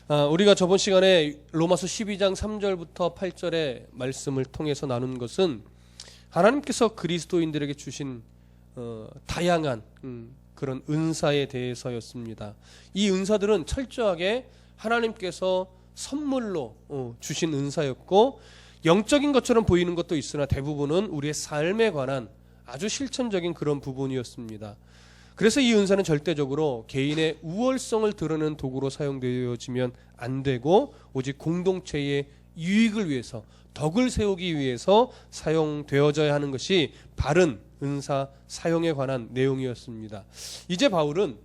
우리가 저번 시간에 로마서 12장 3절부터 8절의 말씀을 통해서 나눈 것은 하나님께서 그리스도인들에게 주신 다양한 그런 은사에 대해서였습니다. 이 은사들은 철저하게 하나님께서 선물로 주신 은사였고, 영적인 것처럼 보이는 것도 있으나 대부분은 우리의 삶에 관한 아주 실천적인 그런 부분이었습니다. 그래서 이 은사는 절대적으로 개인의 우월성을 드러내는 도구로 사용되어지면 안 되고, 오직 공동체의 유익을 위해서, 덕을 세우기 위해서 사용되어져야 하는 것이 바른 은사 사용에 관한 내용이었습니다. 이제 바울은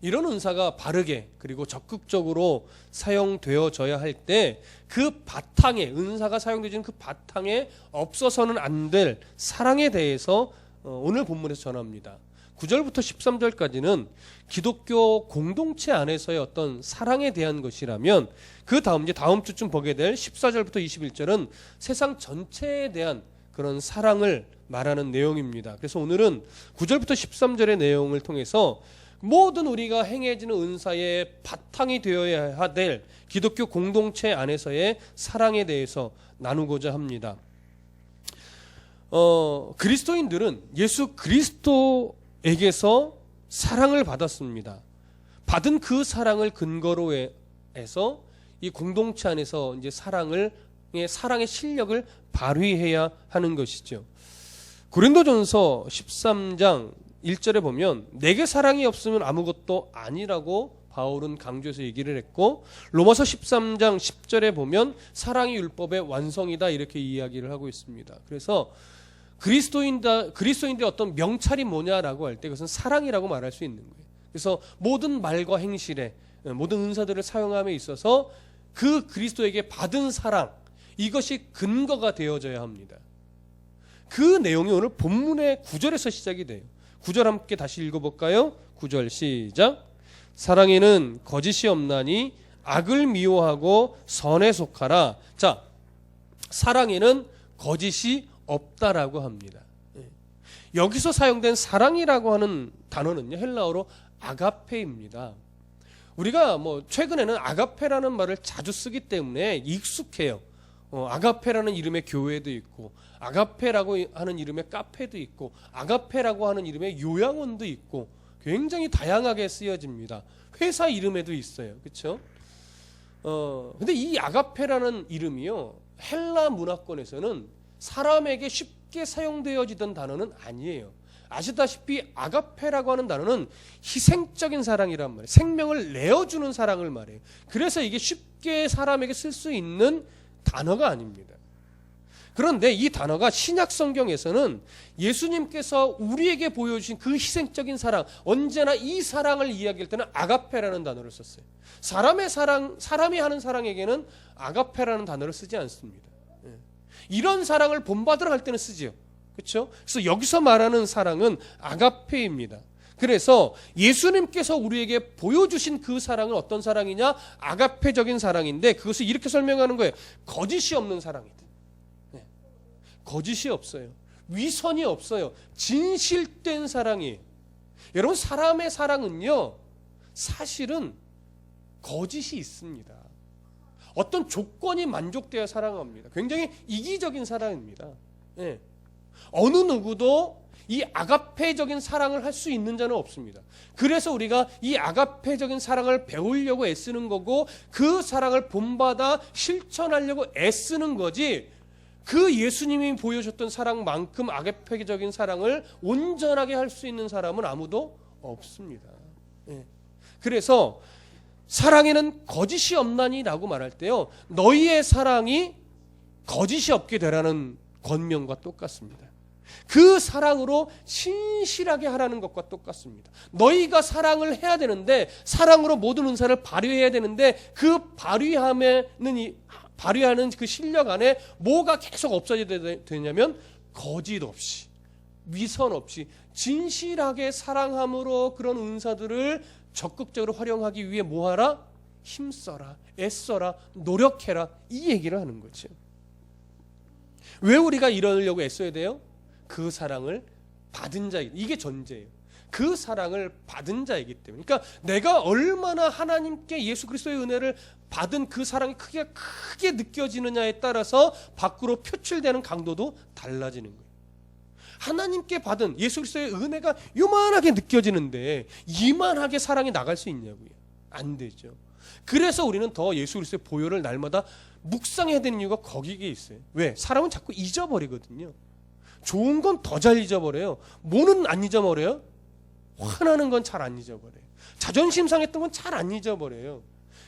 이런 은사가 바르게 그리고 적극적으로 사용되어져야 할 때 그 바탕에, 은사가 사용되어지는 그 바탕에 없어서는 안 될 사랑에 대해서 오늘 본문에서 전합니다. 9절부터 13절까지는 기독교 공동체 안에서의 어떤 사랑에 대한 것이라면, 그 다음 이제 다음 주쯤 보게 될 14절부터 21절은 세상 전체에 대한 그런 사랑을 말하는 내용입니다. 그래서 오늘은 9절부터 13절의 내용을 통해서 모든 우리가 행해지는 은사의 바탕이 되어야 될 기독교 공동체 안에서의 사랑에 대해서 나누고자 합니다. 그리스도인들은 예수 그리스도에게서 사랑을 받았습니다. 받은 그 사랑을 근거로 해서 이 공동체 안에서 이제 사랑의 실력을 발휘해야 하는 것이죠. 고린도전서 13장 1절에 보면 내게 사랑이 없으면 아무것도 아니라고 바울은 강조해서 얘기를 했고, 로마서 13장 10절에 보면 사랑이 율법의 완성이다 이렇게 이야기를 하고 있습니다. 그래서 그리스도인들의 어떤 명찰이 뭐냐라고 할 때 그것은 사랑이라고 말할 수 있는 거예요. 그래서 모든 말과 행실에, 모든 은사들을 사용함에 있어서 그 그리스도에게 받은 사랑, 이것이 근거가 되어져야 합니다. 그 내용이 오늘 본문의 9절에서 시작이 돼요. 9절 함께 다시 읽어볼까요? 9절 시작. 사랑에는 거짓이 없나니 악을 미워하고 선에 속하라. 자, 사랑에는 거짓이 없다라고 합니다. 여기서 사용된 사랑이라고 하는 단어는요, 헬라어로 아가페입니다. 우리가 최근에는 아가페라는 말을 자주 쓰기 때문에 익숙해요. 아가페라는 이름의 교회도 있고, 아가페라고 하는 이름의 카페도 있고, 아가페라고 하는 이름의 요양원도 있고, 굉장히 다양하게 쓰여집니다. 회사 이름에도 있어요. 그렇죠? 근데 이 아가페라는 이름이요, 헬라 문화권에서는 사람에게 쉽게 사용되어지던 단어는 아니에요. 아시다시피 아가페라고 하는 단어는 희생적인 사랑이란 말이에요. 생명을 내어주는 사랑을 말해요. 그래서 이게 쉽게 사람에게 쓸 수 있는 단어가 아닙니다. 그런데 이 단어가 신약 성경에서는 예수님께서 우리에게 보여주신 그 희생적인 사랑, 언제나 이 사랑을 이야기할 때는 아가페라는 단어를 썼어요. 사람이 하는 사랑에게는 아가페라는 단어를 쓰지 않습니다. 이런 사랑을 본받으러 갈 때는 쓰지요. 그렇죠? 그래서 여기서 말하는 사랑은 아가페입니다. 그래서 예수님께서 우리에게 보여주신 그 사랑은 어떤 사랑이냐? 아가페적인 사랑인데, 그것을 이렇게 설명하는 거예요. 거짓이 없는 사랑이다. 거짓이 없어요. 위선이 없어요. 진실된 사랑이에요. 여러분, 사람의 사랑은요, 사실은 거짓이 있습니다. 어떤 조건이 만족되어야 사랑합니다. 굉장히 이기적인 사랑입니다. 어느 누구도 이 아가페적인 사랑을 할 수 있는 자는 없습니다. 그래서 우리가 이 아가페적인 사랑을 배우려고 애쓰는 거고, 그 사랑을 본받아 실천하려고 애쓰는 거지, 그 예수님이 보여줬던 사랑만큼 아가페적인 사랑을 온전하게 할 수 있는 사람은 아무도 없습니다. 그래서 사랑에는 거짓이 없나니 라고 말할 때요, 너희의 사랑이 거짓이 없게 되라는 권명과 똑같습니다. 그 사랑으로 신실하게 하라는 것과 똑같습니다. 너희가 사랑을 해야 되는데, 사랑으로 모든 은사를 발휘해야 되는데, 그 발휘하는 그 실력 안에 뭐가 계속 없어져야 되냐면, 거짓 없이, 위선 없이 진실하게 사랑함으로 그런 은사들을 적극적으로 활용하기 위해 뭐하라? 힘써라, 애써라, 노력해라, 이 얘기를 하는 거죠. 왜 우리가 이러려고 애써야 돼요? 그 사랑을 받은 자, 이게 전제예요. 그 사랑을 받은 자이기 때문에, 그러니까 내가 얼마나 하나님께 예수 그리스도의 은혜를 받은 그 사랑이 크게 느껴지느냐에 따라서 밖으로 표출되는 강도도 달라지는 거예요. 하나님께 받은 예수 그리스도의 은혜가 요만하게 느껴지는데 이만하게 사랑이 나갈 수 있냐고요. 안 되죠. 그래서 우리는 더 예수 그리스도의 보혈을 날마다 묵상해야 되는 이유가 거기에 있어요. 왜? 사람은 자꾸 잊어버리거든요. 좋은 건 더 잘 잊어버려요. 뭐는 안 잊어버려요? 화나는 건 잘 안 잊어버려요. 자존심 상했던 건 잘 안 잊어버려요.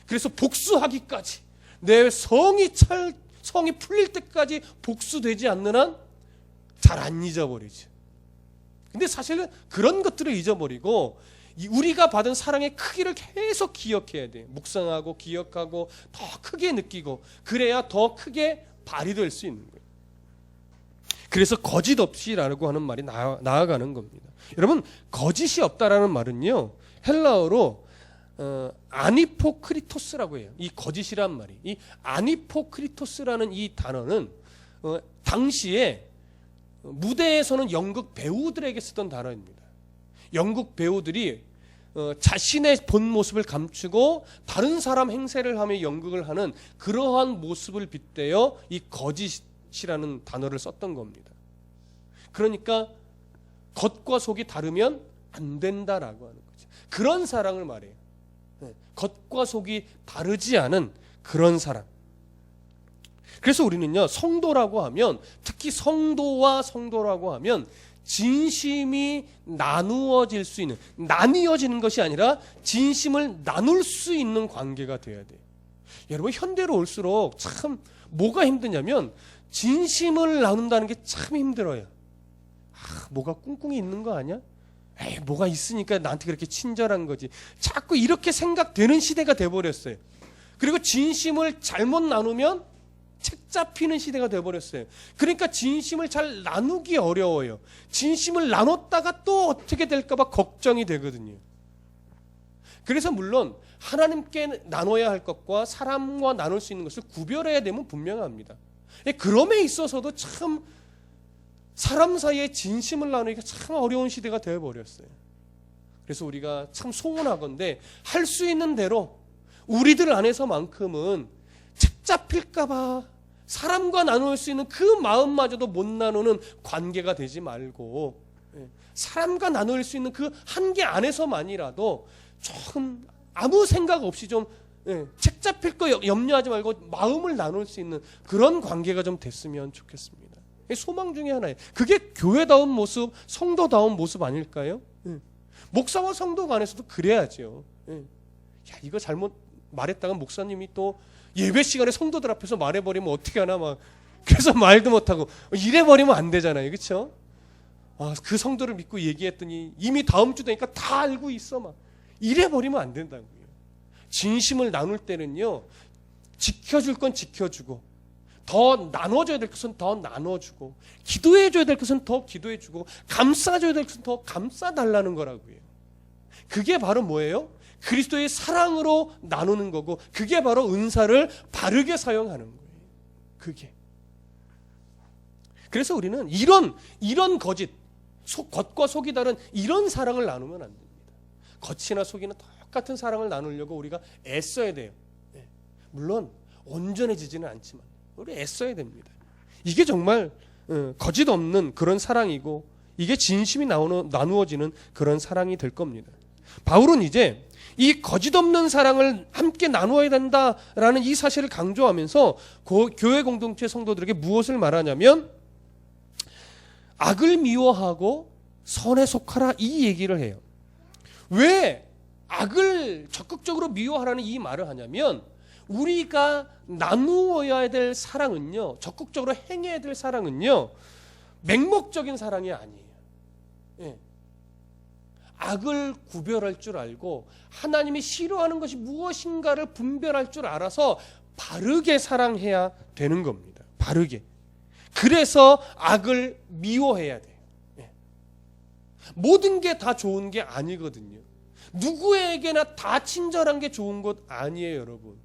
그래서 복수하기까지, 내 성이 풀릴 때까지 복수되지 않는 한 잘 안 잊어버리죠. 근데 사실은 그런 것들을 잊어버리고 우리가 받은 사랑의 크기를 계속 기억해야 돼요. 묵상하고 기억하고 더 크게 느끼고, 그래야 더 크게 발휘될 수 있는 거예요. 그래서 거짓 없이라고 하는 말이 나아가는 겁니다. 여러분, 거짓이 없다라는 말은요, 헬라어로 아니포크리토스라고 해요. 이 거짓이란 말이, 이 아니포크리토스라는 이 단어는 당시에 무대에서는 연극 배우들에게 쓰던 단어입니다. 연극 배우들이 자신의 본 모습을 감추고 다른 사람 행세를 하며 연극을 하는 그러한 모습을 빗대어 이 거짓이라는 단어를 썼던 겁니다. 그러니까 겉과 속이 다르면 안 된다라고 하는 거죠. 그런 사랑을 말해요. 겉과 속이 다르지 않은 그런 사랑. 그래서 우리는요, 성도라고 하면, 특히 성도와 성도라고 하면 진심이 나누어질 수 있는, 나뉘어지는 것이 아니라 진심을 나눌 수 있는 관계가 되어야 돼요. 여러분, 현대로 올수록 참 뭐가 힘드냐면 진심을 나눈다는 게 참 힘들어요. 뭐가 꿍꿍이 있는 거 아니야? 에이, 뭐가 있으니까 나한테 그렇게 친절한 거지. 자꾸 이렇게 생각되는 시대가 돼버렸어요. 그리고 진심을 잘못 나누면 책 잡히는 시대가 돼버렸어요. 그러니까 진심을 잘 나누기 어려워요. 진심을 나눴다가 또 어떻게 될까봐 걱정이 되거든요. 그래서 물론 하나님께 나눠야 할 것과 사람과 나눌 수 있는 것을 구별해야 되면 분명합니다. 그럼에 있어서도 참 사람 사이에 진심을 나누기가 참 어려운 시대가 되어버렸어요. 그래서 우리가 참 소원하건대 할 수 있는 대로 우리들 안에서만큼은 책 잡힐까봐 사람과 나눌 수 있는 그 마음마저도 못 나누는 관계가 되지 말고, 사람과 나눌 수 있는 그 한계 안에서만이라도 조금 아무 생각 없이 좀 책 잡힐 거 염려하지 말고 마음을 나눌 수 있는 그런 관계가 좀 됐으면 좋겠습니다. 소망 중에 하나예요. 그게 교회다운 모습, 성도다운 모습 아닐까요? 목사와 성도 간에서도 그래야죠. 야, 이거 잘못 말했다가 목사님이 또 예배 시간에 성도들 앞에서 말해버리면 어떻게 하나 막, 그래서 말도 못하고 이래버리면 안 되잖아요. 그렇죠? 그 성도를 믿고 얘기했더니 이미 다음 주 되니까 다 알고 있어 막, 이래버리면 안 된다고요. 진심을 나눌 때는요, 지켜줄 건 지켜주고, 더 나눠줘야 될 것은 더 나눠주고, 기도해줘야 될 것은 더 기도해주고, 감싸줘야 될 것은 더 감싸달라는 거라고요. 그게 바로 뭐예요? 그리스도의 사랑으로 나누는 거고, 그게 바로 은사를 바르게 사용하는 거예요. 그게. 그래서 우리는 이런 거짓, 겉과 속이 다른 이런 사랑을 나누면 안 됩니다. 겉이나 속이나 똑같은 사랑을 나누려고 우리가 애써야 돼요. 물론 온전해지지는 않지만 우리 애써야 됩니다. 이게 정말 거짓 없는 그런 사랑이고, 이게 진심이 나누어지는 그런 사랑이 될 겁니다. 바울은 이제 이 거짓 없는 사랑을 함께 나누어야 된다라는 이 사실을 강조하면서 교회 공동체 성도들에게 무엇을 말하냐면, 악을 미워하고 선에 속하라, 이 얘기를 해요. 왜 악을 적극적으로 미워하라는 이 말을 하냐면, 우리가 나누어야 될 사랑은요, 적극적으로 행해야 될 사랑은요, 맹목적인 사랑이 아니에요. 악을 구별할 줄 알고 하나님이 싫어하는 것이 무엇인가를 분별할 줄 알아서 바르게 사랑해야 되는 겁니다. 바르게. 그래서 악을 미워해야 돼요. 모든 게 다 좋은 게 아니거든요. 누구에게나 다 친절한 게 좋은 것 아니에요, 여러분.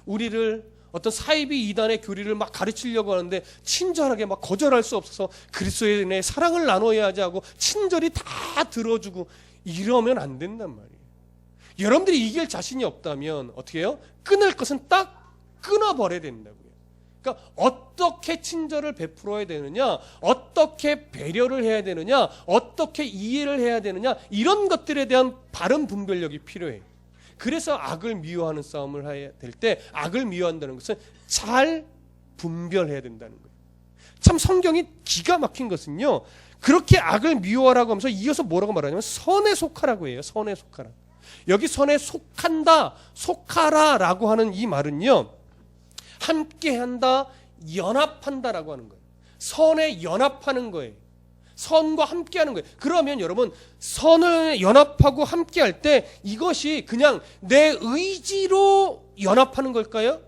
우리를 어떤 사이비 이단의 교리를 막 가르치려고 하는데 친절하게 막 거절할 수 없어서 그리스도인의 사랑을 나눠야 하지 하고 친절히 다 들어주고 이러면 안 된단 말이에요. 여러분들이 이길 자신이 없다면 어떻게 해요? 끊을 것은 딱 끊어버려야 된다고요. 그러니까 어떻게 친절을 베풀어야 되느냐, 어떻게 배려를 해야 되느냐, 어떻게 이해를 해야 되느냐, 이런 것들에 대한 바른 분별력이 필요해요. 그래서 악을 미워하는 싸움을 해야 될 때 악을 미워한다는 것은 잘 분별해야 된다는 거예요. 참 성경이 기가 막힌 것은요, 그렇게 악을 미워하라고 하면서 이어서 뭐라고 말하냐면 선에 속하라고 해요. 선에 속하라. 여기 선에 속한다, 속하라라고 하는 이 말은요, 함께한다, 연합한다라고 하는 거예요. 선에 연합하는 거예요. 선과 함께하는 거예요. 그러면 여러분, 선을 연합하고 함께할 때 이것이 그냥 내 의지로 연합하는 걸까요?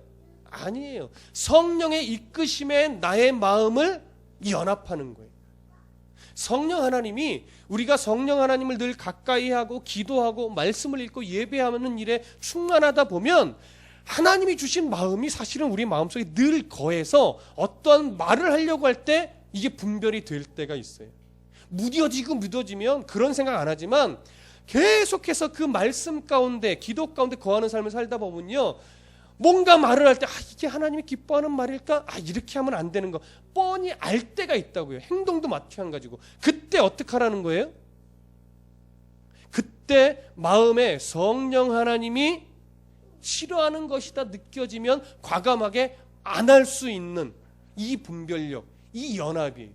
아니에요. 성령의 이끄심에 나의 마음을 연합하는 거예요. 성령 하나님이, 우리가 성령 하나님을 늘 가까이 하고 기도하고 말씀을 읽고 예배하는 일에 충만하다 보면 하나님이 주신 마음이 사실은 우리 마음속에 늘 거해서 어떤 말을 하려고 할 때 이게 분별이 될 때가 있어요. 무뎌지면 그런 생각 안 하지만 계속해서 그 말씀 가운데, 기도 가운데 거하는 삶을 살다 보면요, 뭔가 말을 할 때 이게 하나님이 기뻐하는 말일까? 이렇게 하면 안 되는 거 뻔히 알 때가 있다고요. 행동도 마찬가지고. 그때 어떻게 하라는 거예요? 그때 마음에 성령 하나님이 싫어하는 것이다 느껴지면 과감하게 안 할 수 있는 이 분별력, 이 연합이,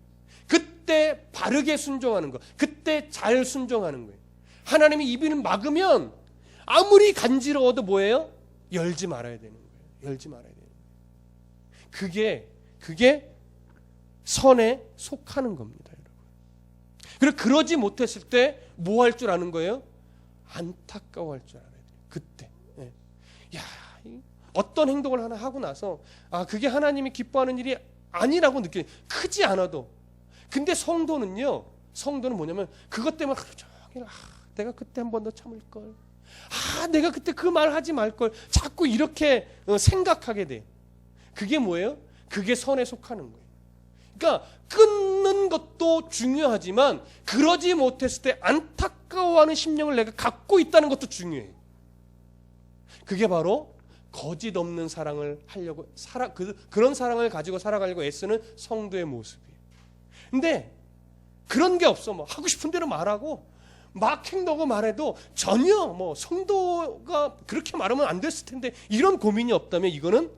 그때 바르게 순종하는 거, 그때 잘 순종하는 거예요. 하나님이 입을 막으면 아무리 간지러워도 뭐예요? 열지 말아야 되는 거예요. 열지 말아야 되는 거예요. 그게 선에 속하는 겁니다, 여러분. 그리고 그러지 못했을 때 뭐 할 줄 아는 거예요? 안타까워할 줄 알아야 돼요. 그때. 어떤 행동을 하나 하고 나서 그게 하나님이 기뻐하는 일이 아니라고 느껴요. 크지 않아도. 근데 성도는 뭐냐면 그것 때문에 하루 종일 내가 그때 한 번 더 참을걸, 내가 그때 그 말 하지 말걸, 자꾸 이렇게 생각하게 돼. 그게 뭐예요? 그게 선에 속하는 거예요. 그러니까 끊는 것도 중요하지만 그러지 못했을 때 안타까워하는 심령을 내가 갖고 있다는 것도 중요해요. 그게 바로 거짓 없는 사랑을 하려고 그런 사랑을 가지고 살아가려고 애쓰는 성도의 모습이에요. 근데 그런 게 없어. 하고 싶은 대로 말하고 막 행동하고 말해도 전혀 성도가 그렇게 말하면 안 됐을 텐데 이런 고민이 없다면 이거는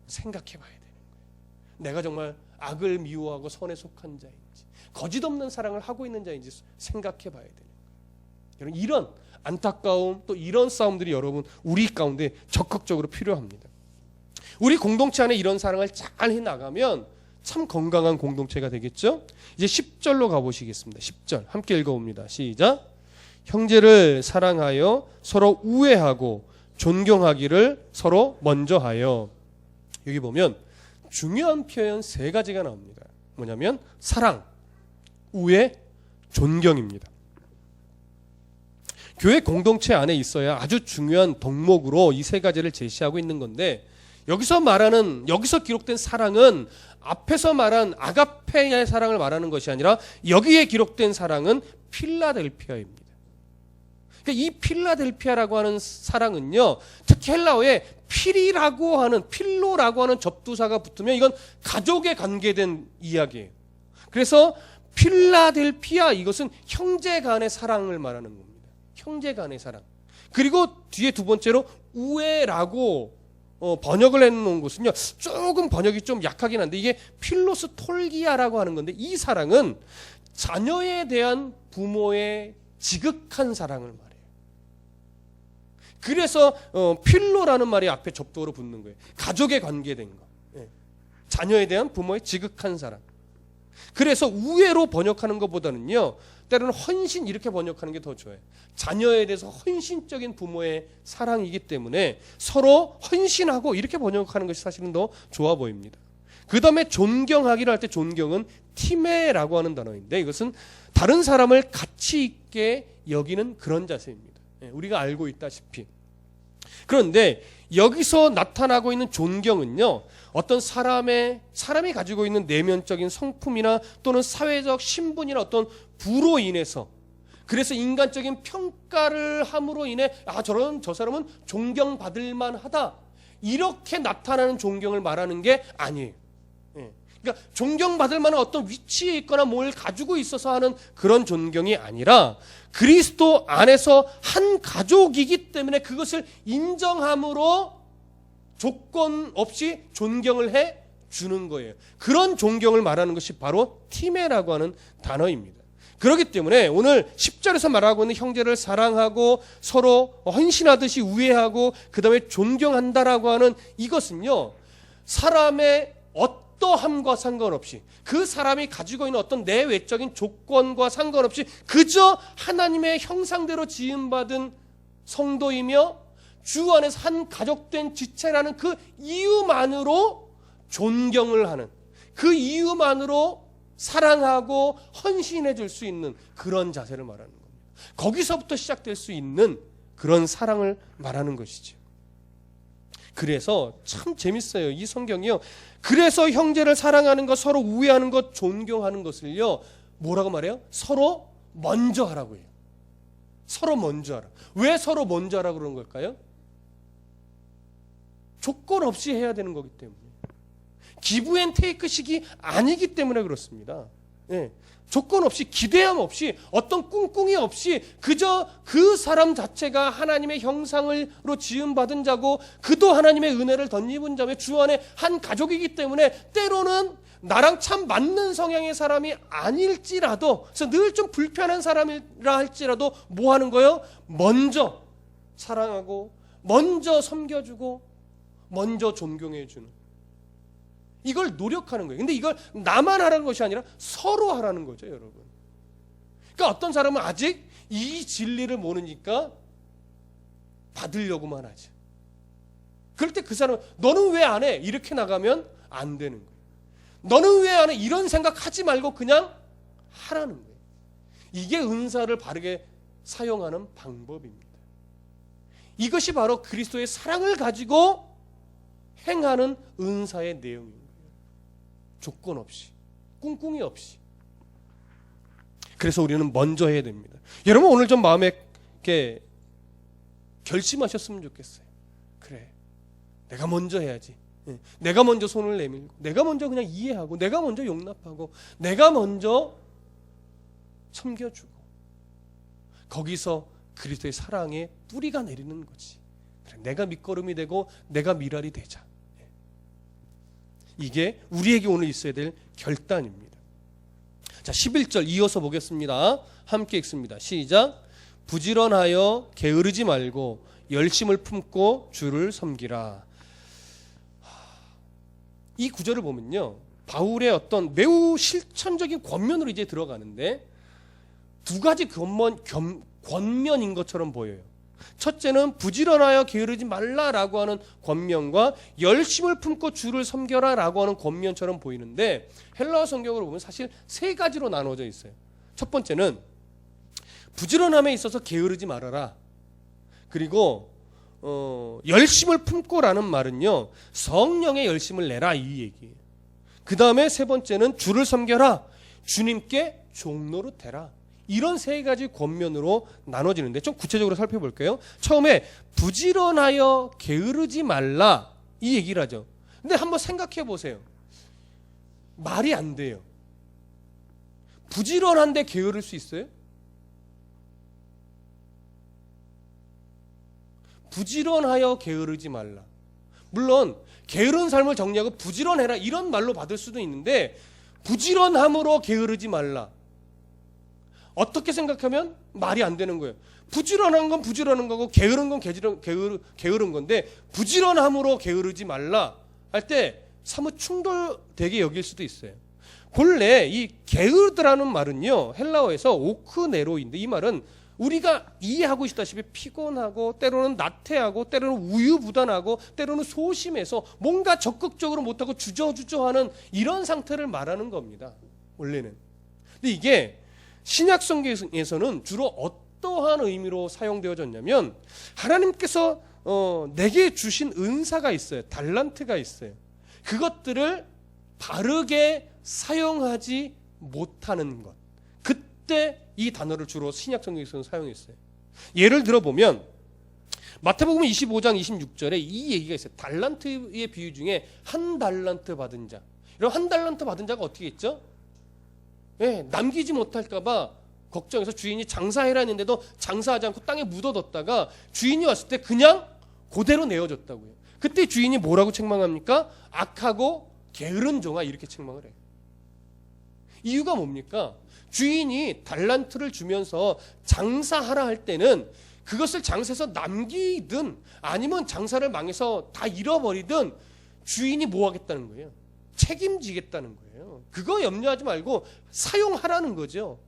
생각해 봐야 되는 거예요. 내가 정말 악을 미워하고 선에 속한 자인지, 거짓 없는 사랑을 하고 있는 자인지 생각해 봐야 되는 거예요. 여러분, 이런 안타까움, 또 이런 싸움들이 여러분 우리 가운데 적극적으로 필요합니다. 우리 공동체 안에 이런 사랑을 잘 해나가면 참 건강한 공동체가 되겠죠. 이제 10절로 가보시겠습니다. 10절 함께 읽어봅니다. 시작. 형제를 사랑하여 서로 우애하고 존경하기를 서로 먼저 하여. 여기 보면 중요한 표현 3가지가 나옵니다. 뭐냐면 사랑, 우애, 존경입니다. 교회 공동체 안에 있어야 아주 중요한 덕목으로 이 3가지를 제시하고 있는 건데, 여기서 기록된 사랑은 앞에서 말한 아가페의 사랑을 말하는 것이 아니라 여기에 기록된 사랑은 필라델피아입니다. 그러니까 이 필라델피아라고 하는 사랑은요, 특히 헬라어에 필로라고 하는 접두사가 붙으면 이건 가족에 관계된 이야기예요. 그래서 필라델피아, 이것은 형제 간의 사랑을 말하는 겁니다. 형제 간의 사랑. 그리고 뒤에 2번째로 우애라고 번역을 해놓은 것은요, 조금 번역이 좀 약하긴 한데 이게 필로스 톨기아라고 하는 건데, 이 사랑은 자녀에 대한 부모의 지극한 사랑을 말해요. 그래서 필로라는 말이 앞에 접두어로 붙는 거예요. 가족에 관계된 거. 자녀에 대한 부모의 지극한 사랑. 그래서 우애로 번역하는 것보다는요, 때로는 헌신 이렇게 번역하는 게 더 좋아요. 자녀에 대해서 헌신적인 부모의 사랑이기 때문에 서로 헌신하고 이렇게 번역하는 것이 사실은 더 좋아 보입니다. 그 다음에 존경하기를 할 때 존경은 티메라고 하는 단어인데, 이것은 다른 사람을 가치 있게 여기는 그런 자세입니다. 우리가 알고 있다시피 그런데 여기서 나타나고 있는 존경은요, 어떤 사람이 가지고 있는 내면적인 성품이나 또는 사회적 신분이나 어떤 부로 인해서, 그래서 인간적인 평가를 함으로 인해 저 사람은 존경받을 만하다, 이렇게 나타나는 존경을 말하는 게 아니에요. 그러니까 존경받을 만한 어떤 위치에 있거나 뭘 가지고 있어서 하는 그런 존경이 아니라 그리스도 안에서 한 가족이기 때문에 그것을 인정함으로 조건 없이 존경을 해 주는 거예요. 그런 존경을 말하는 것이 바로 티메라고 하는 단어입니다. 그렇기 때문에 오늘 10절에서 말하고 있는 형제를 사랑하고 서로 헌신하듯이 우애하고 그 다음에 존경한다라고 하는 이것은요, 사람의 어떠함과 상관없이, 그 사람이 가지고 있는 어떤 내외적인 조건과 상관없이 그저 하나님의 형상대로 지음받은 성도이며 주 안에서 한 가족된 지체라는 그 이유만으로 존경을 하는, 그 이유만으로 사랑하고 헌신해 줄 수 있는 그런 자세를 말하는 겁니다. 거기서부터 시작될 수 있는 그런 사랑을 말하는 것이죠. 그래서 참 재밌어요. 이 성경이요, 그래서 형제를 사랑하는 것, 서로 우애하는 것, 존경하는 것을요, 뭐라고 말해요? 서로 먼저 하라고 해요. 서로 먼저 하라. 왜 서로 먼저 하라고 그러는 걸까요? 조건 없이 해야 되는 거기 때문에, 기브 앤 테이크식이 아니기 때문에 그렇습니다. 조건 없이, 기대함 없이, 어떤 꿍꿍이 없이 그저 그 사람 자체가 하나님의 형상으로 지음받은 자고 그도 하나님의 은혜를 덧입은 자며 주 안에 한 가족이기 때문에 때로는 나랑 참 맞는 성향의 사람이 아닐지라도, 그래서 늘 좀 불편한 사람이라 할지라도 뭐 하는 거예요? 먼저 사랑하고 먼저 섬겨주고 먼저 존경해주는, 이걸 노력하는 거예요. 근데 이걸 나만 하라는 것이 아니라 서로 하라는 거죠, 여러분. 그러니까 어떤 사람은 아직 이 진리를 모르니까 받으려고만 하지. 그럴 때 그 사람은 너는 왜 안 해? 이렇게 나가면 안 되는 거예요. 너는 왜 안 해? 이런 생각하지 말고 그냥 하라는 거예요. 이게 은사를 바르게 사용하는 방법입니다. 이것이 바로 그리스도의 사랑을 가지고 행하는 은사의 내용입니다. 조건 없이, 꿍꿍이 없이. 그래서 우리는 먼저 해야 됩니다. 여러분, 오늘 좀 마음에 이렇게 결심하셨으면 좋겠어요. 그래, 내가 먼저 해야지. 내가 먼저 손을 내밀고, 내가 먼저 그냥 이해하고, 내가 먼저 용납하고, 내가 먼저 섬겨주고, 거기서 그리스도의 사랑의 뿌리가 내리는 거지. 그래, 내가 밑거름이 되고 내가 미랄이 되자. 이게 우리에게 오늘 있어야 될 결단입니다. 자, 11절 이어서 보겠습니다. 함께 읽습니다. 시작. 부지런하여 게으르지 말고 열심을 품고 주를 섬기라. 이 구절을 보면요, 바울의 어떤 매우 실천적인 권면으로 이제 들어가는데 두 가지 권면인 것처럼 보여요. 첫째는 부지런하여 게으르지 말라라고 하는 권면과 열심을 품고 주를 섬겨라라고 하는 권면처럼 보이는데, 헬라어 성경으로 보면 사실 세 가지로 나눠져 있어요. 첫 번째는 부지런함에 있어서 게으르지 말아라. 그리고 열심을 품고라는 말은요, 성령의 열심을 내라, 이 얘기예요. 그 다음에 세 번째는 주를 섬겨라. 주님께 종노릇 해라. 이런 세 가지 권면으로 나눠지는데 좀 구체적으로 살펴볼게요. 처음에 부지런하여 게으르지 말라, 이 얘기를 하죠. 근데 한번 생각해 보세요. 말이 안 돼요. 부지런한데 게으를 수 있어요? 부지런하여 게으르지 말라. 물론 게으른 삶을 정리하고 부지런해라 이런 말로 받을 수도 있는데, 부지런함으로 게으르지 말라, 어떻게 생각하면 말이 안 되는 거예요. 부지런한 건 부지런한 거고 게으른 건 게으른 건데, 부지런함으로 게으르지 말라 할 때 사뭇 충돌되게 여길 수도 있어요. 본래 이 게으르다라는 말은요, 헬라어에서 오크네로인데, 이 말은 우리가 이해하고 있다시피 피곤하고 때로는 나태하고 때로는 우유부단하고 때로는 소심해서 뭔가 적극적으로 못하고 주저주저하는 이런 상태를 말하는 겁니다, 원래는. 근데 이게 신약 성경에서는 주로 어떠한 의미로 사용되어졌냐면, 하나님께서 내게 주신 은사가 있어요. 달란트가 있어요. 그것들을 바르게 사용하지 못하는 것. 그때 이 단어를 주로 신약 성경에서는 사용했어요. 예를 들어보면 마태복음 25장 26절에 이 얘기가 있어요. 달란트의 비유 중에 한 달란트 받은 자. 여러분, 한 달란트 받은 자가 어떻게 했죠? 예, 남기지 못할까 봐 걱정해서 주인이 장사해라 했는데도 장사하지 않고 땅에 묻어뒀다가 주인이 왔을 때 그냥 그대로 내어줬다고요. 그때 주인이 뭐라고 책망합니까? 악하고 게으른 종아, 이렇게 책망을 해요. 이유가 뭡니까? 주인이 달란트를 주면서 장사하라 할 때는 그것을 장사해서 남기든 아니면 장사를 망해서 다 잃어버리든 주인이 뭐 하겠다는 거예요? 책임지겠다는 거예요. 그거 염려하지 말고 사용하라는 거죠.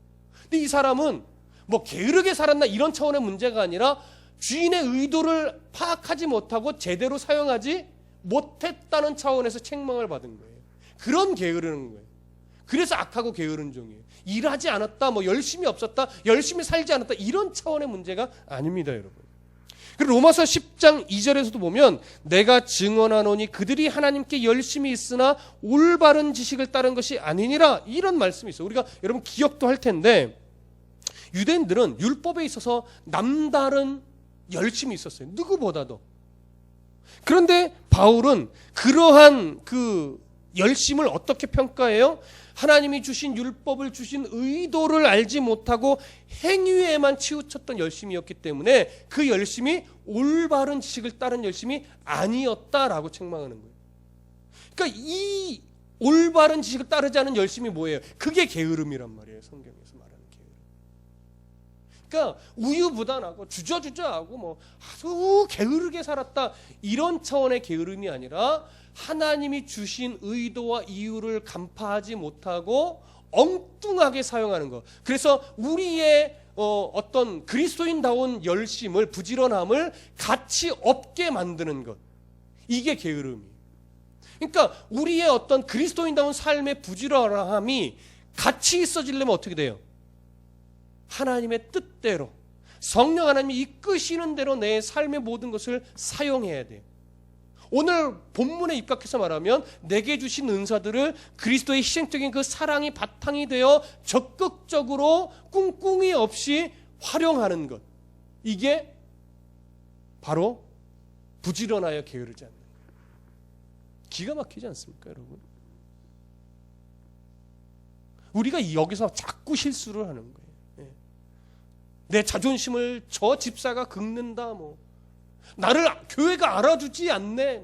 근데 이 사람은 뭐 게으르게 살았나 이런 차원의 문제가 아니라 주인의 의도를 파악하지 못하고 제대로 사용하지 못했다는 차원에서 책망을 받은 거예요. 그런 게으르는 거예요. 그래서 악하고 게으른 종이에요. 일하지 않았다, 뭐 열심히 없었다, 열심히 살지 않았다, 이런 차원의 문제가 아닙니다, 여러분. 그리고 로마서 10장 2절에서도 보면 내가 증언하노니 그들이 하나님께 열심히 있으나 올바른 지식을 따른 것이 아니니라, 이런 말씀이 있어요. 우리가 여러분 기억도 할 텐데 유대인들은 율법에 있어서 남다른 열심이 있었어요. 누구보다도. 그런데 바울은 그러한 그 열심을 어떻게 평가해요? 하나님이 주신 율법을 주신 의도를 알지 못하고 행위에만 치우쳤던 열심이었기 때문에 그 열심이 올바른 지식을 따른 열심이 아니었다라고 책망하는 거예요. 그러니까 이 올바른 지식을 따르지 않은 열심이 뭐예요? 그게 게으름이란 말이에요. 성경에서 말하는 게으름. 그러니까 우유부단하고 주저주저하고 뭐 아주 게으르게 살았다, 이런 차원의 게으름이 아니라 하나님이 주신 의도와 이유를 간파하지 못하고 엉뚱하게 사용하는 것. 그래서 우리의 어떤 그리스도인다운 열심을, 부지런함을 가치 없게 만드는 것. 이게 게으름이에요. 그러니까 우리의 어떤 그리스도인다운 삶의 부지런함이 가치 있어지려면 어떻게 돼요? 하나님의 뜻대로, 성령 하나님이 이끄시는 대로 내 삶의 모든 것을 사용해야 돼요. 오늘 본문에 입각해서 말하면 내게 주신 은사들을 그리스도의 희생적인 그 사랑이 바탕이 되어 적극적으로 꿍꿍이 없이 활용하는 것. 이게 바로 부지런하여 게으르지 않는 거예요. 기가 막히지 않습니까, 여러분? 우리가 여기서 자꾸 실수를 하는 거예요. 내 자존심을 저 집사가 긁는다, 나를 교회가 알아주지 않네,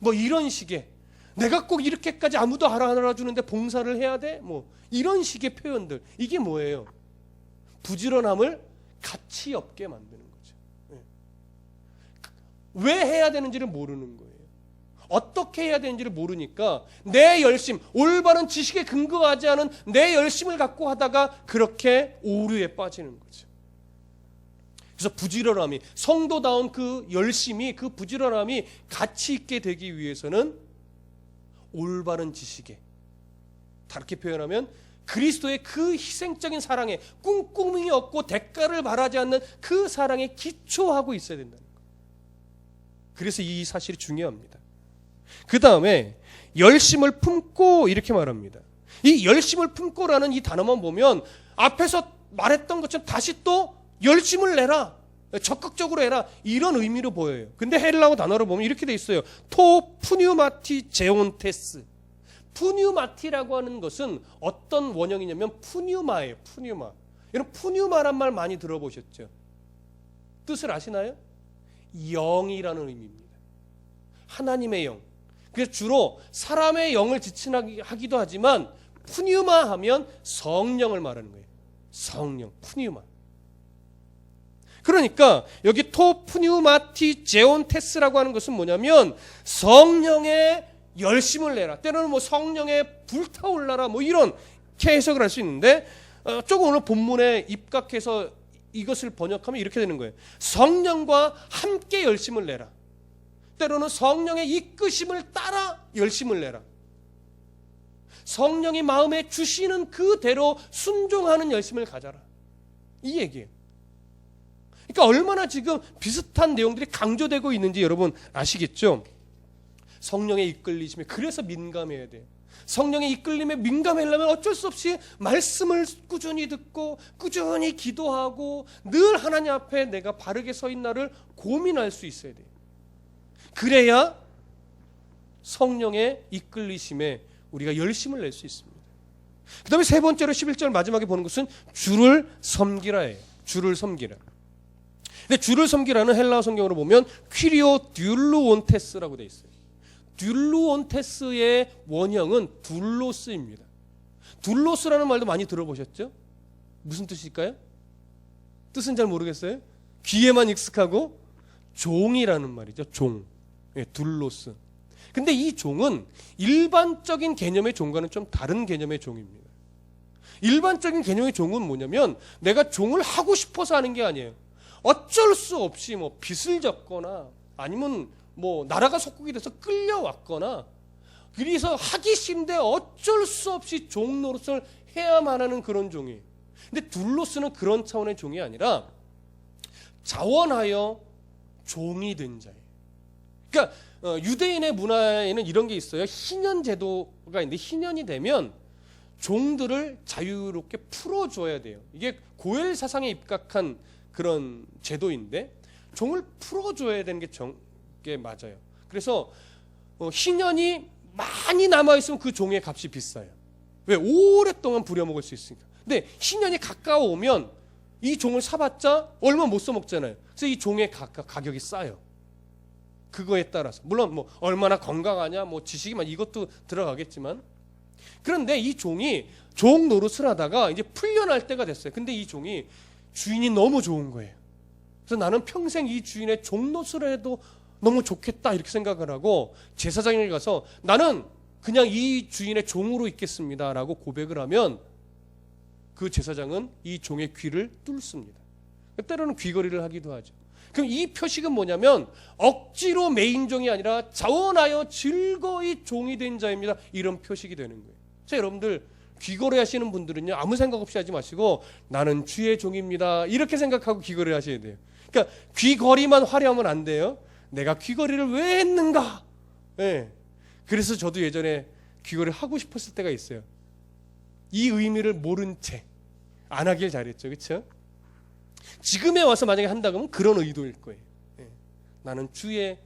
뭐 이런 식의, 내가 꼭 이렇게까지 아무도 알아주는데 봉사를 해야 돼, 이런 식의 표현들. 이게 뭐예요? 부지런함을 가치 없게 만드는 거죠. 왜 해야 되는지를 모르는 거예요. 어떻게 해야 되는지를 모르니까 내 열심, 올바른 지식에 근거하지 않은 내 열심을 갖고 하다가 그렇게 오류에 빠지는 거죠. 그래서 부지런함이, 성도다운 그 열심이, 그 부지런함이 가치 있게 되기 위해서는 올바른 지식에, 다르게 표현하면 그리스도의 그 희생적인 사랑에 꿍꿍이 없고 대가를 바라지 않는 그 사랑에 기초하고 있어야 된다는 거예요. 그래서 이 사실이 중요합니다. 그 다음에 열심을 품고, 이렇게 말합니다. 이 열심을 품고라는 이 단어만 보면 앞에서 말했던 것처럼 다시 또 열심을 내라, 적극적으로 해라, 이런 의미로 보여요. 근데 헬라어 단어로 보면 이렇게 돼 있어요. 토 푸뉴마티 제온테스. 푸뉴마티라고 하는 것은 어떤 원형이냐면 푸뉴마예요. 푸뉴마. 여러분 푸뉴마란 말 많이 들어보셨죠? 뜻을 아시나요? 영이라는 의미입니다. 하나님의 영. 그래서 주로 사람의 영을 지칭하기도 하지만 푸뉴마 하면 성령을 말하는 거예요. 성령, 푸뉴마. 그러니까 여기 토 푸뉴마티 제온테스라고 하는 것은 뭐냐면 성령의 열심을 내라, 때로는 성령에 불타올라라, 이렇게 해석을 할 수 있는데, 조금 오늘 본문에 입각해서 이것을 번역하면 이렇게 되는 거예요. 성령과 함께 열심을 내라. 때로는 성령의 이끄심을 따라 열심을 내라. 성령이 마음에 주시는 그대로 순종하는 열심을 가져라, 이 얘기예요. 그러니까 얼마나 지금 비슷한 내용들이 강조되고 있는지 여러분 아시겠죠? 성령의 이끌리심에 그래서 민감해야 돼요. 성령의 이끌림에 민감하려면 어쩔 수 없이 말씀을 꾸준히 듣고 꾸준히 기도하고 늘 하나님 앞에 내가 바르게 서 있나를 고민할 수 있어야 돼요. 그래야 성령의 이끌리심에 우리가 열심을 낼 수 있습니다. 그 다음에 세 번째로 11절 마지막에 보는 것은 주를 섬기라예요. 주를 섬기라. 근데 주를 섬기라는 헬라어 성경으로 보면 퀴리오 듀르온테스라고 되어 있어요. 듀르온테스의 원형은 둘로스입니다. 둘로스라는 말도 많이 들어보셨죠? 무슨 뜻일까요? 뜻은 잘 모르겠어요. 귀에만 익숙하고 종이라는 말이죠. 종. 예, 둘로스. 근데 이 종은 일반적인 개념의 종과는 좀 다른 개념의 종입니다. 일반적인 개념의 종은 뭐냐면 내가 종을 하고 싶어서 하는 게 아니에요. 어쩔 수 없이 뭐 빚을 졌거나 아니면 뭐 나라가 속국이 돼서 끌려왔거나 그래서 하기 싫은데 어쩔 수 없이 종 노릇을 해야만 하는 그런 종이에요. 근데 둘로스는 그런 차원의 종이 아니라 자원하여 종이 된 자예요. 그러니까 유대인의 문화에는 이런 게 있어요. 희년 제도가 있는데 희년이 되면 종들을 자유롭게 풀어줘야 돼요. 이게 고엘 사상에 입각한 그런 제도인데 종을 풀어줘야 되는 게 맞아요. 그래서 희년이 많이 남아있으면 그 종의 값이 비싸요. 왜? 오랫동안 부려먹을 수 있으니까. 근데 희년이 가까워오면 이 종을 사봤자 얼마 못 써먹잖아요. 그래서 이 종의 가격이 싸요. 그거에 따라서 물론 뭐 얼마나 건강하냐 뭐 지식이만 이것도 들어가겠지만 그런데 이 종이 종 노릇을 하다가 이제 풀려날 때가 됐어요. 근데 이 종이 주인이 너무 좋은 거예요. 그래서 나는 평생 이 주인의 종 노릇을 해도 너무 좋겠다 이렇게 생각을 하고 제사장에게 가서 나는 그냥 이 주인의 종으로 있겠습니다라고 고백을 하면 그 제사장은 이 종의 귀를 뚫습니다. 때로는 귀걸이를 하기도 하죠. 그럼 이 표식은 뭐냐면 억지로 메인종이 아니라 자원하여 즐거이 종이 된 자입니다. 이런 표식이 되는 거예요. 자, 여러분들 귀걸이 하시는 분들은요 아무 생각 없이 하지 마시고 나는 주의 종입니다 이렇게 생각하고 귀걸이 하셔야 돼요. 그러니까 귀걸이만 화려하면 안 돼요. 내가 귀걸이를 왜 했는가? 네. 그래서 저도 예전에 귀걸이 하고 싶었을 때가 있어요. 이 의미를 모른 채 안 하길 잘했죠. 그렇죠? 지금에 와서 만약에 한다 그러면 그런 의도일 거예요. 네. 나는 주의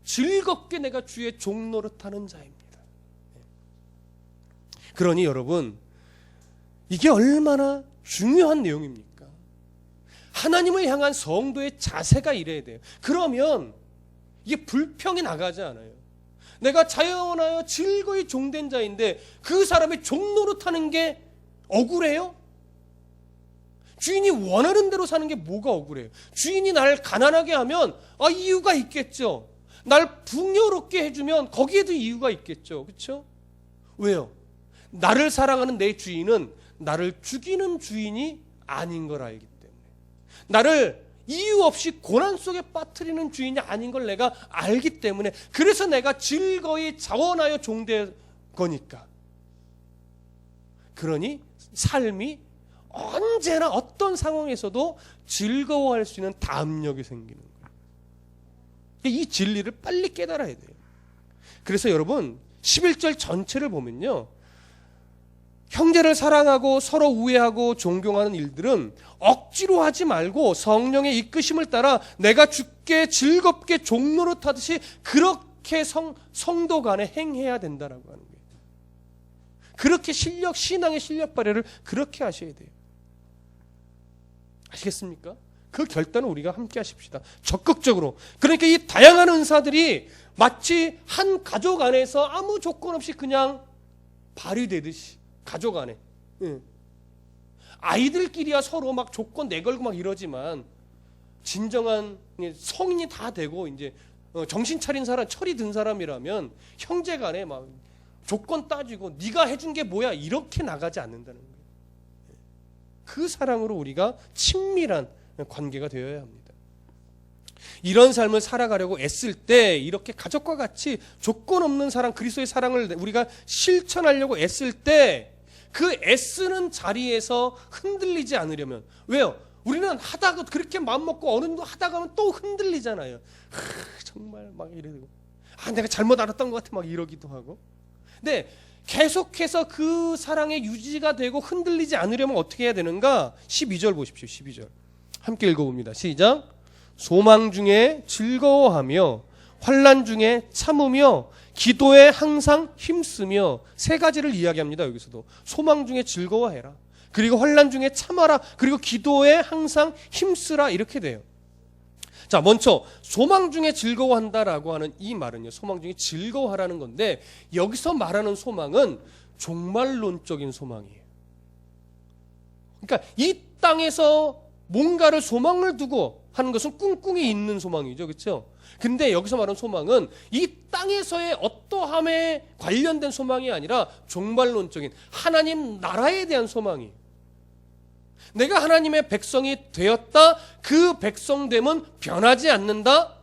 즐겁게 내가 주의 종 노릇하는 자입니다. 네. 그러니 여러분 이게 얼마나 중요한 내용입니까? 하나님을 향한 성도의 자세가 이래야 돼요. 그러면 이게 불평이 나가지 않아요. 내가 자원하여 즐거이 종된 자인데 그 사람의 종 노릇하는 게 억울해요? 주인이 원하는 대로 사는 게 뭐가 억울해요? 주인이 날 가난하게 하면 이유가 있겠죠. 날 풍요롭게 해주면 거기에도 이유가 있겠죠. 그렇죠? 왜요? 나를 사랑하는 내 주인은 나를 죽이는 주인이 아닌 걸 알기 때문에 나를 이유 없이 고난 속에 빠뜨리는 주인이 아닌 걸 내가 알기 때문에 그래서 내가 즐거이 자원하여 종된 거니까. 그러니 삶이 언제나 어떤 상황에서도 즐거워할 수 있는 담력이 생기는 거예요. 이 진리를 빨리 깨달아야 돼요. 그래서 여러분 11절 전체를 보면요 형제를 사랑하고 서로 우애하고 존경하는 일들은 억지로 하지 말고 성령의 이끄심을 따라 내가 주께 즐겁게 종 노릇하듯이 그렇게 성도 간에 행해야 된다라고 하는 거예요. 그렇게 신앙의 실력 발휘를 그렇게 하셔야 돼요. 아시겠습니까? 그 결단은 우리가 함께 하십시다. 적극적으로. 그러니까 이 다양한 은사들이 마치 한 가족 안에서 아무 조건 없이 그냥 발휘되듯이 가족 안에 아이들끼리야 서로 막 조건 내걸고 막 이러지만 진정한 성인이 다 되고 이제 정신 차린 사람, 철이 든 사람이라면 형제간에 막 조건 따지고 네가 해준 게 뭐야 이렇게 나가지 않는다는 거예요. 그 사랑으로 우리가 친밀한 관계가 되어야 합니다. 이런 삶을 살아가려고 애쓸 때 이렇게 가족과 같이 조건 없는 사랑, 그리스도의 사랑을 우리가 실천하려고 애쓸 때 그 애쓰는 자리에서 흔들리지 않으려면 왜요? 우리는 하다가 그렇게 마음먹고 어느 정도 하다가 하면 또 흔들리잖아요. 정말 막 이러고 내가 잘못 알았던 것 같아 막 이러기도 하고. 근데 계속해서 그 사랑의 유지가 되고 흔들리지 않으려면 어떻게 해야 되는가? 12절 보십시오. 12절 함께 읽어봅니다. 시작. 소망 중에 즐거워하며 환난 중에 참으며 기도에 항상 힘쓰며. 세 가지를 이야기합니다. 여기서도 소망 중에 즐거워해라, 그리고 환난 중에 참아라, 그리고 기도에 항상 힘쓰라, 이렇게 돼요. 자, 먼저 소망 중에 즐거워한다라고 하는 이 말은요, 소망 중에 즐거워하라는 건데, 여기서 말하는 소망은 종말론적인 소망이에요. 그러니까 이 땅에서 뭔가를 소망을 두고 하는 것은 꿍꿍이 있는 소망이죠, 그렇죠? 근데 여기서 말하는 소망은 이 땅에서의 어떠함에 관련된 소망이 아니라 종말론적인 하나님 나라에 대한 소망이에요. 내가 하나님의 백성이 되었다, 그 백성됨은 변하지 않는다.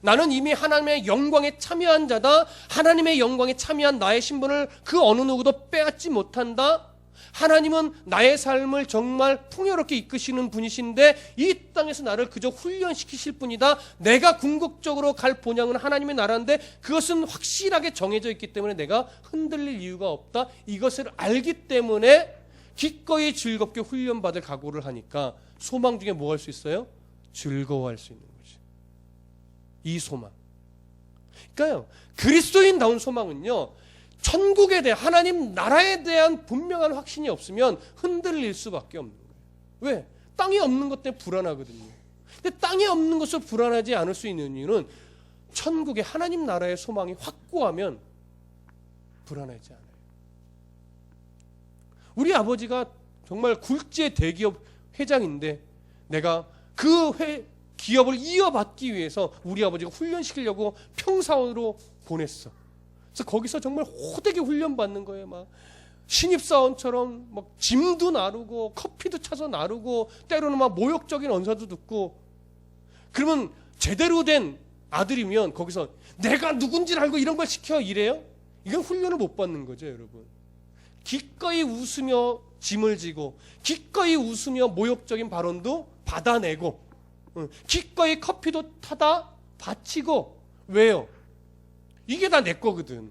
나는 이미 하나님의 영광에 참여한 자다. 하나님의 영광에 참여한 나의 신분을 그 어느 누구도 빼앗지 못한다. 하나님은 나의 삶을 정말 풍요롭게 이끄시는 분이신데 이 땅에서 나를 그저 훈련시키실 뿐이다. 내가 궁극적으로 갈 본향은 하나님의 나라인데 그것은 확실하게 정해져 있기 때문에 내가 흔들릴 이유가 없다. 이것을 알기 때문에 기꺼이 즐겁게 훈련받을 각오를 하니까 소망 중에 뭐 할 수 있어요? 즐거워할 수 있는 거죠. 이 소망. 그러니까요, 그리스도인다운 소망은요, 천국에 대한, 하나님 나라에 대한 분명한 확신이 없으면 흔들릴 수밖에 없는 거예요. 왜? 땅이 없는 것 때문에 불안하거든요. 근데 땅이 없는 것을 불안하지 않을 수 있는 이유는 천국의 하나님 나라의 소망이 확고하면 불안하지 않아요. 우리 아버지가 정말 굴지의 대기업 회장인데 내가 그 기업을 이어받기 위해서 우리 아버지가 훈련시키려고 평사원으로 보냈어. 그래서 거기서 정말 호되게 훈련받는 거예요. 막 신입사원처럼 막 짐도 나르고 커피도 차서 나르고 때로는 막 모욕적인 언사도 듣고. 그러면 제대로 된 아들이면 거기서 내가 누군지를 알고 이런 걸 시켜 이래요? 이건 훈련을 못 받는 거죠, 여러분. 기꺼이 웃으며 짐을 지고 기꺼이 웃으며 모욕적인 발언도 받아내고 기꺼이 커피도 타다 바치고. 왜요? 이게 다 내 거거든.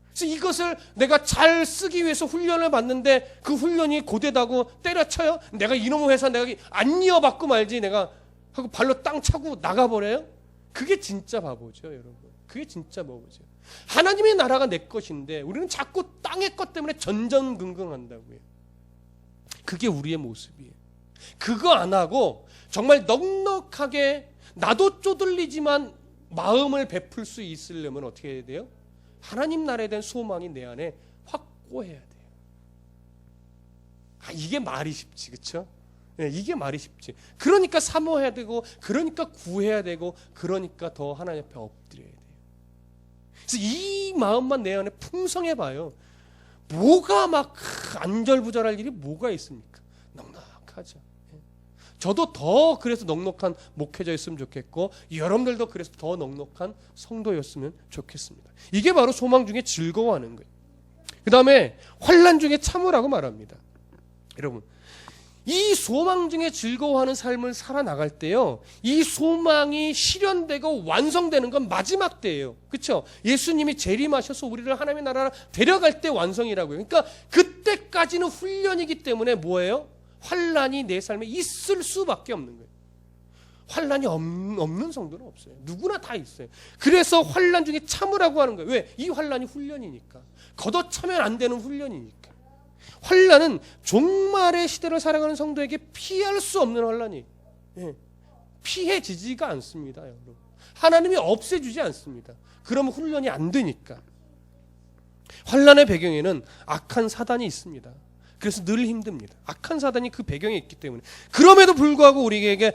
그래서 이것을 내가 잘 쓰기 위해서 훈련을 받는데 그 훈련이 고되다고 때려쳐요? 내가 이놈의 회사 내가 안 이어받고 말지 내가 하고 발로 땅 차고 나가버려요? 그게 진짜 바보죠, 여러분. 그게 진짜 바보죠. 하나님의 나라가 내 것인데 우리는 자꾸 땅의 것 때문에 전전긍긍한다고요. 그게 우리의 모습이에요. 그거 안 하고 정말 넉넉하게 나도 쪼들리지만 마음을 베풀 수 있으려면 어떻게 해야 돼요? 하나님 나라에 대한 소망이 내 안에 확고해야 돼요. 이게 말이 쉽지, 그렇죠? 네, 이게 말이 쉽지. 그러니까 사모해야 되고, 그러니까 구해야 되고, 그러니까 더 하나님 앞에 엎드려야 돼요. 그래서 이 마음만 내 안에 풍성해봐요. 뭐가 막 안절부절할 일이 뭐가 있습니까? 넉넉하죠. 저도 더 그래서 넉넉한 목회자였으면 좋겠고 여러분들도 그래서 더 넉넉한 성도였으면 좋겠습니다. 이게 바로 소망 중에 즐거워하는 거예요. 그 다음에 환난 중에 참으라고 말합니다. 여러분, 이 소망 중에 즐거워하는 삶을 살아나갈 때요, 이 소망이 실현되고 완성되는 건 마지막 때예요. 그렇죠? 예수님이 재림하셔서 우리를 하나님의 나라로 데려갈 때 완성이라고요. 그러니까 그때까지는 훈련이기 때문에 뭐예요? 환난이 내 삶에 있을 수밖에 없는 거예요. 환난이 없는 성도는 없어요. 누구나 다 있어요. 그래서 환난 중에 참으라고 하는 거예요. 왜? 이 환난이 훈련이니까. 걷어차면 안 되는 훈련이니까. 환난은 종말의 시대를 살아가는 성도에게 피할 수 없는 환난이, 피해지지가 않습니다, 여러분. 하나님이 없애주지 않습니다. 그러면 훈련이 안 되니까. 환난의 배경에는 악한 사단이 있습니다. 그래서 늘 힘듭니다. 악한 사단이 그 배경에 있기 때문에. 그럼에도 불구하고 우리에게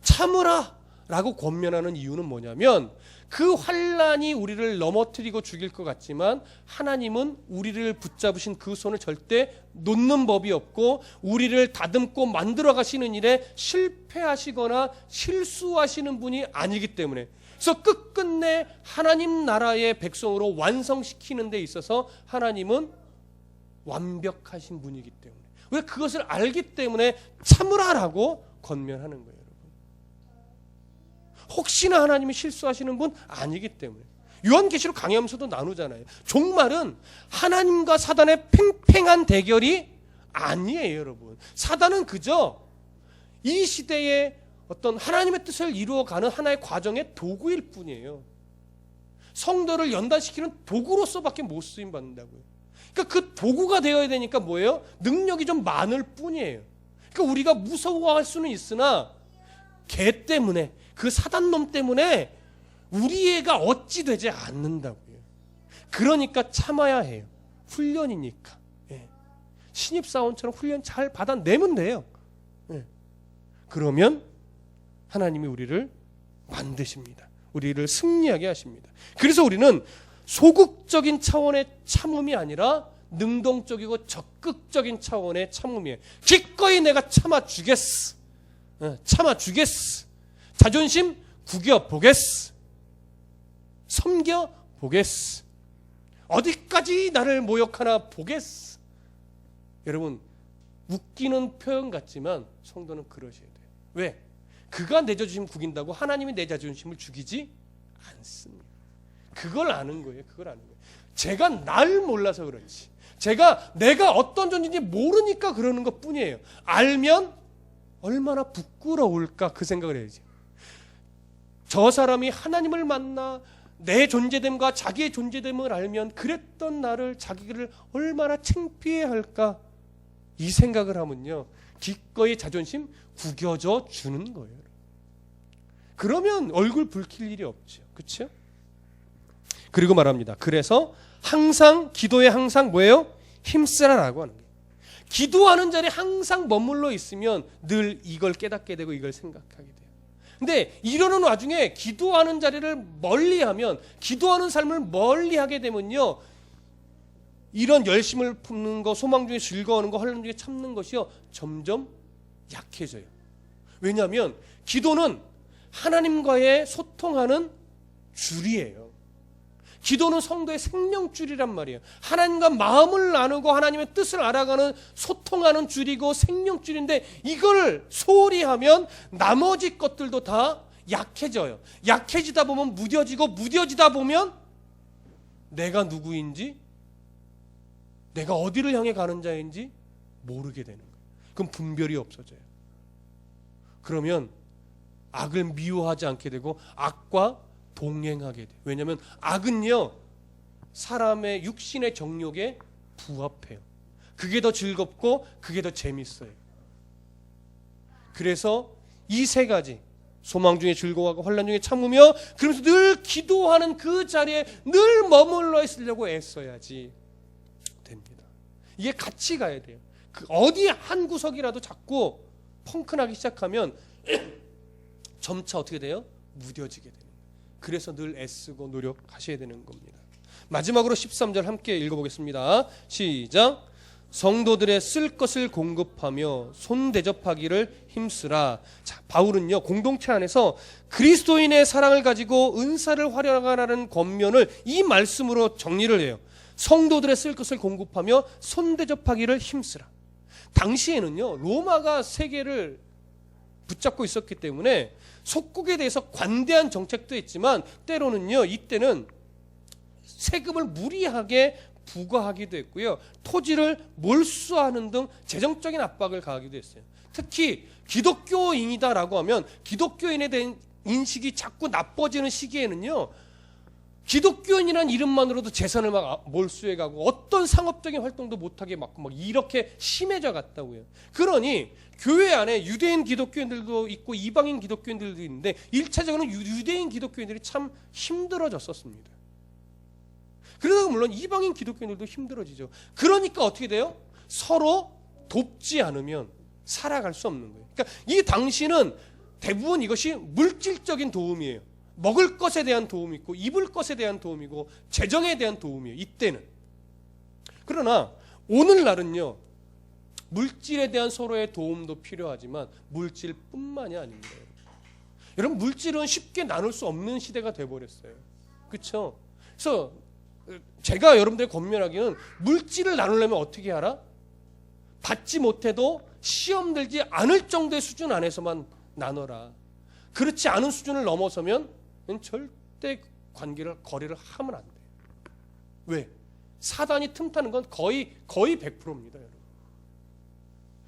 참으라 라고 권면하는 이유는 뭐냐면, 그 환난이 우리를 넘어뜨리고 죽일 것 같지만 하나님은 우리를 붙잡으신 그 손을 절대 놓는 법이 없고 우리를 다듬고 만들어 가시는 일에 실패하시거나 실수하시는 분이 아니기 때문에, 그래서 끝끝내 하나님 나라의 백성으로 완성시키는 데 있어서 하나님은 완벽하신 분이기 때문에, 왜 그것을 알기 때문에 참으라라고 권면하는 거예요, 여러분. 혹시나 하나님이 실수하시는 분 아니기 때문에. 요한계시록 강의하면서도 나누잖아요. 종말은 하나님과 사단의 팽팽한 대결이 아니에요, 여러분. 사단은 그저 이 시대에 어떤 하나님의 뜻을 이루어가는 하나의 과정의 도구일 뿐이에요. 성도를 연단시키는 도구로서밖에 못 쓰임 받는다고요. 그러니까 그 도구가 되어야 되니까 뭐예요? 능력이 좀 많을 뿐이에요. 그러니까 우리가 무서워할 수는 있으나 걔 때문에, 그 사단놈 때문에 우리 애가 어찌 되지 않는다고요. 그러니까 참아야 해요. 훈련이니까. 예. 신입사원처럼 훈련 잘 받아내면 돼요. 예. 그러면 하나님이 우리를 만드십니다. 우리를 승리하게 하십니다. 그래서 우리는 소극적인 차원의 참음이 아니라 능동적이고 적극적인 차원의 참음이에요. 기꺼이 내가 참아주겠어. 참아주겠어. 자존심 구겨보겠어. 섬겨보겠어. 어디까지 나를 모욕하나 보겠어. 여러분, 웃기는 표현 같지만 성도는 그러셔야 돼요. 왜? 그가 내 자존심 구긴다고 하나님이 내 자존심을 죽이지 않습니다. 그걸 아는 거예요. 그걸 아는 거예요. 제가 날 몰라서 그렇지. 내가 어떤 존재인지 모르니까 그러는 것 뿐이에요. 알면 얼마나 부끄러울까 그 생각을 해야지. 저 사람이 하나님을 만나 내 존재됨과 자기의 존재됨을 알면 그랬던 나를, 자기를 얼마나 창피해할까 이 생각을 하면요, 기꺼이 자존심 구겨져 주는 거예요. 그러면 얼굴 붉힐 일이 없죠. 그렇죠? 그리고 말합니다. 그래서 항상 기도에 항상 뭐예요? 힘쓰라라고 하는 거예요. 기도하는 자리에 항상 머물러 있으면 늘 이걸 깨닫게 되고 이걸 생각하게 돼요. 근데 이러는 와중에 기도하는 자리를 멀리하면, 기도하는 삶을 멀리하게 되면요, 이런 열심을 품는 거, 소망 중에 즐거워하는 거, 환난 중에 참는 것이요 점점 약해져요. 왜냐하면 기도는 하나님과의 소통하는 줄이에요. 기도는 성도의 생명줄이란 말이에요. 하나님과 마음을 나누고 하나님의 뜻을 알아가는, 소통하는 줄이고 생명줄인데, 이걸 소홀히 하면 나머지 것들도 다 약해져요. 약해지다 보면 무뎌지고, 무뎌지다 보면 내가 누구인지, 내가 어디를 향해 가는 자인지 모르게 되는 거예요. 그럼 분별이 없어져요. 그러면 악을 미워하지 않게 되고 악과 동행하게 돼요. 왜냐하면 악은요, 사람의 육신의 정욕에 부합해요. 그게 더 즐겁고 그게 더 재밌어요. 그래서 이 세 가지, 소망 중에 즐거워하고 환난 중에 참으며, 그러면서 늘 기도하는 그 자리에 늘 머물러 있으려고 애써야지 됩니다. 이게 같이 가야 돼요. 그 어디 한 구석이라도 자꾸 펑크나기 시작하면 점차 어떻게 돼요? 무뎌지게 돼요. 그래서 늘 애쓰고 노력하셔야 되는 겁니다. 마지막으로 13절 함께 읽어보겠습니다. 시작. 성도들의 쓸 것을 공급하며 손 대접하기를 힘쓰라. 자, 바울은요, 공동체 안에서 그리스도인의 사랑을 가지고 은사를 활용하라는 권면을 이 말씀으로 정리를 해요. 성도들의 쓸 것을 공급하며 손 대접하기를 힘쓰라. 당시에는요, 로마가 세계를 붙잡고 있었기 때문에 속국에 대해서 관대한 정책도 있지만, 때로는요, 이때는 세금을 무리하게 부과하기도 했고요, 토지를 몰수하는 등 재정적인 압박을 가하기도 했어요. 특히 기독교인이다라고 하면 기독교인에 대한 인식이 자꾸 나빠지는 시기에는요, 기독교인이라는 이름만으로도 재산을 막 몰수해가고 어떤 상업적인 활동도 못하게 막고 막 이렇게 심해져 갔다고요. 그러니 교회 안에 유대인 기독교인들도 있고 이방인 기독교인들도 있는데 1차적으로는 유대인 기독교인들이 참 힘들어졌었습니다. 그러다가 물론 이방인 기독교인들도 힘들어지죠. 그러니까 어떻게 돼요? 서로 돕지 않으면 살아갈 수 없는 거예요. 그러니까 이 당시는 대부분 이것이 물질적인 도움이에요. 먹을 것에 대한 도움이 있고 입을 것에 대한 도움이고 재정에 대한 도움이에요. 이때는. 그러나 오늘날은요, 물질에 대한 서로의 도움도 필요하지만 물질뿐만이 아닙니다. 여러분, 물질은 쉽게 나눌 수 없는 시대가 돼버렸어요. 그렇죠? 그래서 제가 여러분들에게 권면하기는, 물질을 나누려면 어떻게 하라? 받지 못해도 시험 들지 않을 정도의 수준 안에서만 나눠라. 그렇지 않은 수준을 넘어서면 절대 거래를 하면 안 돼. 왜? 사단이 틈타는 건 거의 100%입니다, 여러분.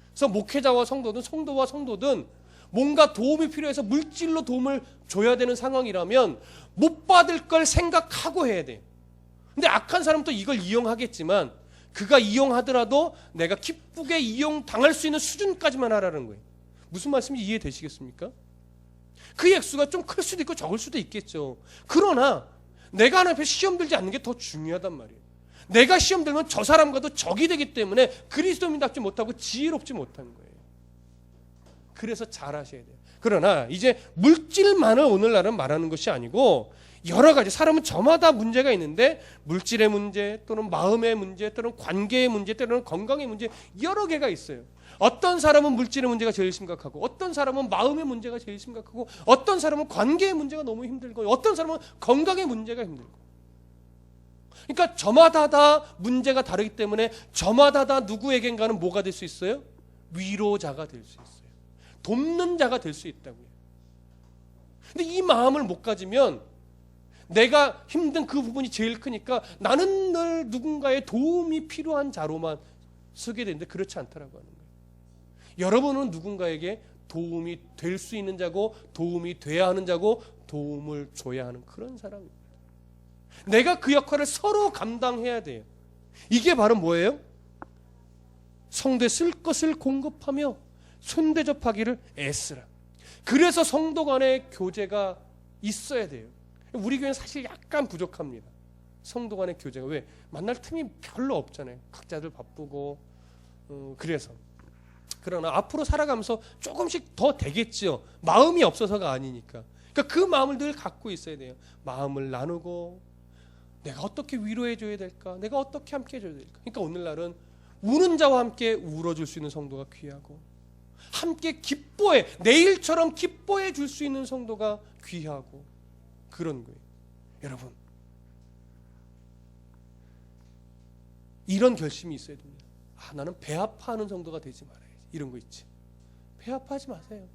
그래서 목회자와 성도와 성도든 뭔가 도움이 필요해서 물질로 도움을 줘야 되는 상황이라면 못 받을 걸 생각하고 해야 돼요. 근데 악한 사람은 또 이걸 이용하겠지만 그가 이용하더라도 내가 기쁘게 이용당할 수 있는 수준까지만 하라는 거예요. 무슨 말씀인지 이해되시겠습니까? 그 액수가 좀 클 수도 있고 적을 수도 있겠죠. 그러나 내가 하나님 앞에 시험 들지 않는 게 더 중요하단 말이에요. 내가 시험 들면 저 사람과도 적이 되기 때문에 그리스도인답지 못하고 지혜롭지 못하는 거예요. 그래서 잘하셔야 돼요. 그러나 이제 물질만을 오늘날은 말하는 것이 아니고 여러 가지, 사람은 저마다 문제가 있는데 물질의 문제 또는 마음의 문제 또는 관계의 문제 또는 건강의 문제 여러 개가 있어요. 어떤 사람은 물질의 문제가 제일 심각하고 어떤 사람은 마음의 문제가 제일 심각하고 어떤 사람은 관계의 문제가 너무 힘들고 어떤 사람은 건강의 문제가 힘들고. 그러니까 저마다 다 문제가 다르기 때문에 저마다 다 누구에겐가는 뭐가 될 수 있어요? 위로자가 될 수 있어요. 돕는 자가 될 수 있다고요. 근데 이 마음을 못 가지면 내가 힘든 그 부분이 제일 크니까 나는 늘 누군가의 도움이 필요한 자로만 서게 되는데 그렇지 않다라고 하는 거예요. 여러분은 누군가에게 도움이 될 수 있는 자고 도움이 돼야 하는 자고 도움을 줘야 하는 그런 사람입니다. 내가 그 역할을 서로 감당해야 돼요. 이게 바로 뭐예요? 성도에 쓸 것을 공급하며 손대접하기를 애쓰라. 그래서 성도 간의 교제가 있어야 돼요. 우리 교회는 사실 약간 부족합니다. 성도 간의 교제가. 왜? 만날 틈이 별로 없잖아요. 각자들 바쁘고. 그래서. 그러나 앞으로 살아가면서 조금씩 더 되겠지요. 마음이 없어서가 아니니까. 그러니까 그 마음을 늘 갖고 있어야 돼요. 마음을 나누고 내가 어떻게 위로해 줘야 될까? 내가 어떻게 함께 해줘야 될까? 그러니까 오늘날은 우는 자와 함께 울어줄 수 있는 성도가 귀하고 함께 기뻐해, 내일처럼 기뻐해 줄 수 있는 성도가 귀하고 그런 거예요. 여러분, 이런 결심이 있어야 됩니다. 나는 배 아파하는 성도가 되지 말아야지. 이런 거 있지. 배 아파하지 마세요.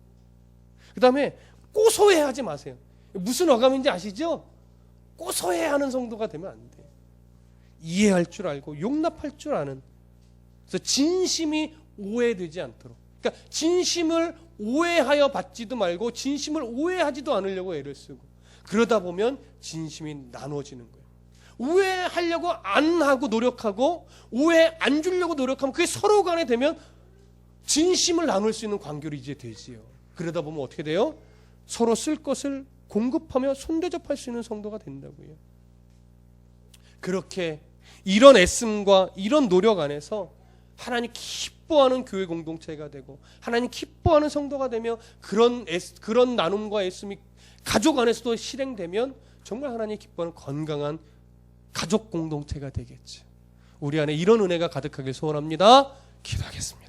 그 다음에 고소해하지 마세요. 무슨 어감인지 아시죠? 고소해하는 성도가 되면 안 돼요. 이해할 줄 알고 용납할 줄 아는. 그래서 진심이 오해되지 않도록. 그러니까 진심을 오해하여 받지도 말고 진심을 오해하지도 않으려고 애를 쓰고 그러다 보면 진심이 나눠지는 거예요. 오해하려고 안 하고 노력하고 오해 안 주려고 노력하면 그게 서로 간에 되면 진심을 나눌 수 있는 관계로 이제 되지요. 그러다 보면 어떻게 돼요? 서로 쓸 것을 공급하며 손대접할 수 있는 성도가 된다고요. 그렇게 이런 애씀과 이런 노력 안에서 하나님 기뻐하는 교회 공동체가 되고 하나님 기뻐하는 성도가 되며 그런 나눔과 애씀이 가족 안에서도 실행되면 정말 하나님 기뻐하는 건강한 가족 공동체가 되겠죠. 우리 안에 이런 은혜가 가득하길 소원합니다. 기도하겠습니다.